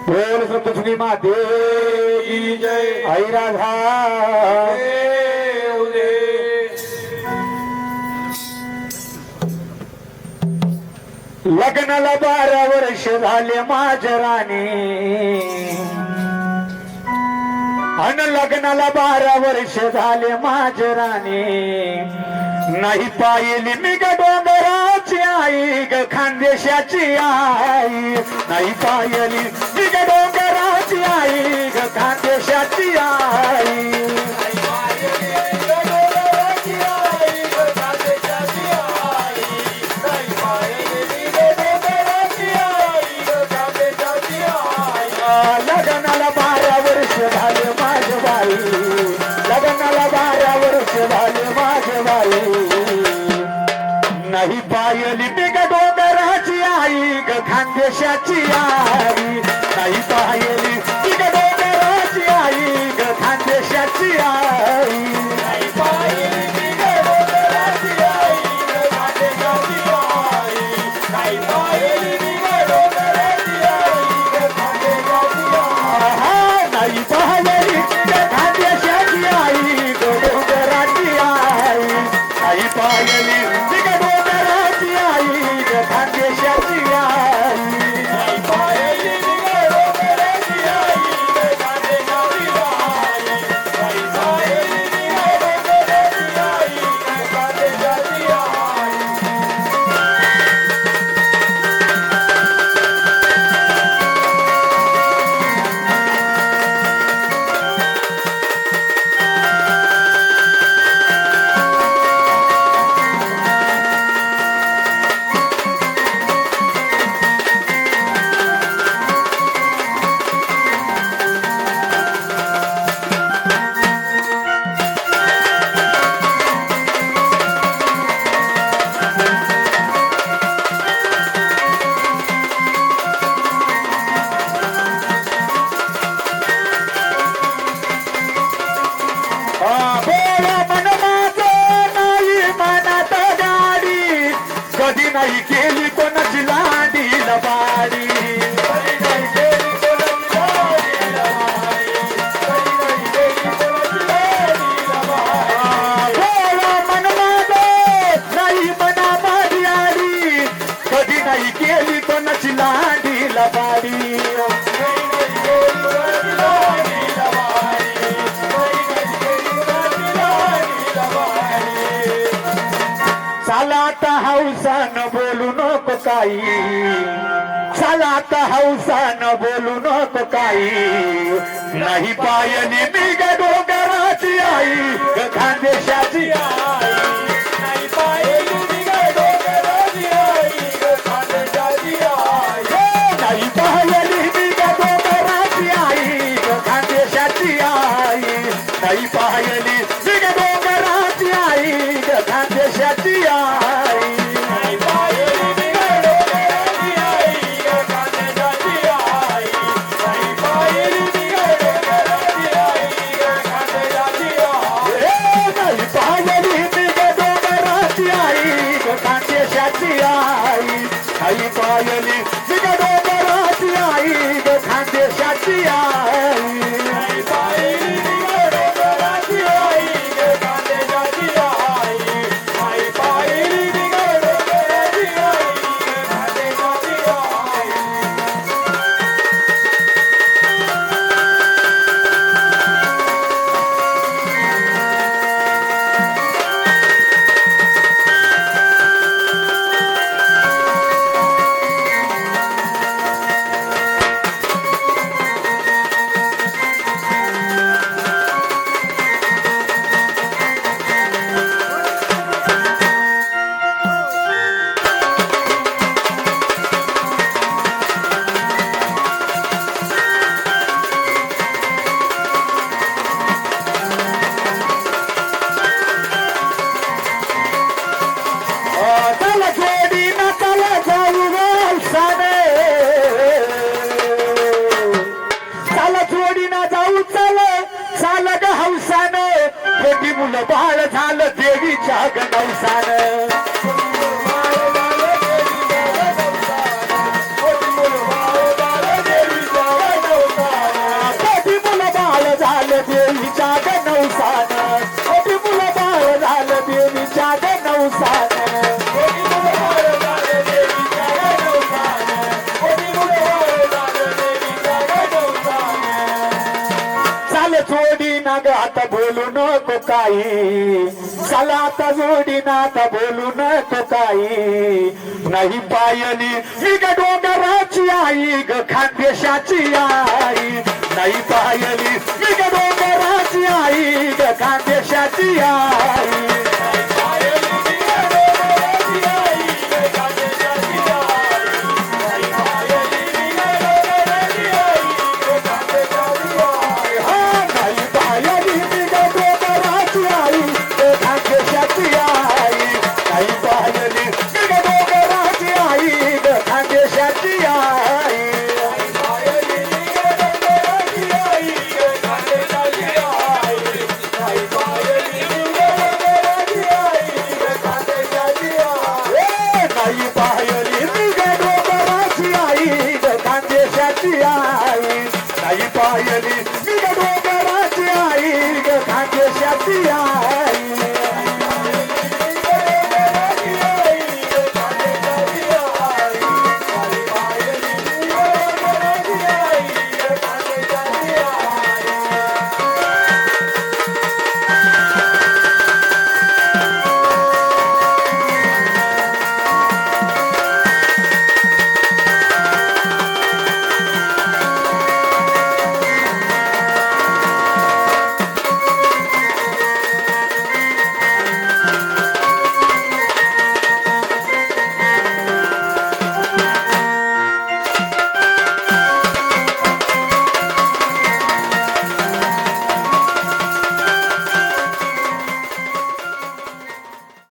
बोल सप्तशृंगी माते की जय। आई राधा लग्नाला 12 वर्ष झाले माझ्या राणी अन लग्नाला 12 वर्ष झाले माझ्या राणी नाही पाहिली मी ग डोंगराची आई ग खानदेशाची आई नाही पाहिली मी ग डोंगराची आई ग खानदेशाची आई लग्नाला 12 वर्ष झाले माझ्या बाई लग्नाला 12 वर्ष झाले माझ्या बाई नाही पाहिली मी ग डोंगराची आई ग खानदेशाची आई नाही पाहिली मी ग डोंगराची आई ग खानदेशाची आई नाही पाहिली मी ग डोंगराची आई ग खानदेशाची आई नाही पाहिली मी ग डोंगराची आई ग खानदेशाची आई नाही पाहिली ग खानदेशाची आई ग डोंगराची आई नाही पाहिली मी ग डोंगराची आई ग खानदेशाची आई नाही पाहिली मी ग डोंगराची आई ग खानदेशाची आई नाही पाहिली मी ग डोंगराची आई ग खानदेशाची आई बोला मन माझं नाही मनात गाडी कधी नाही केली कोणाची लाडी लबाडी कधी नाही केली कोणाची लाडी लबाडी कधी नाही केली कोणाची लाडी लबाडी बोला मन माझं नाही मना माझी आडी कधी नाही केली कोणाची लाडी लबाडी चला आता हौसानं बोलू नको काही चला आता हौसानं बोलू नको काही नाही पाहिली मी ग डोंगराची आई ग खानदेशाची आई नाही पाहिली मी ग डोंगराची आई ग खानदेशाची आई नाही पाहिली मी ग डोंगराची आई ग खानदेशाची आई नाही पाहिली मी ग डोंगराची आई ग खानदेशाची आई नाही पाहिली मी ग डोंगराची आई ग खानदेशाची आई नाही पाहिली मी ग डोंगराची आई ग खानदेशाची आई नाही पाहिली मी ग डोंगराची आई ग खानदेशाची आई नाही पाहिली मी ग डोंगराची आई ग खानदेशाची आई नाही पाहिली मी ग डोंगराची आई ग खानदेशाची आई नाही पाहिली मी ग डोंगराची आई ग खानदेशाची आई ना ग आता बोलू नको काही चला आता जोडी ना आता बोलू नको काही नाही पायली मी ग डोंगराची आई ग खानदेशाची आई नाही पायली मी ग डोंगराची आई ग खानदेशाची आई नाही पायली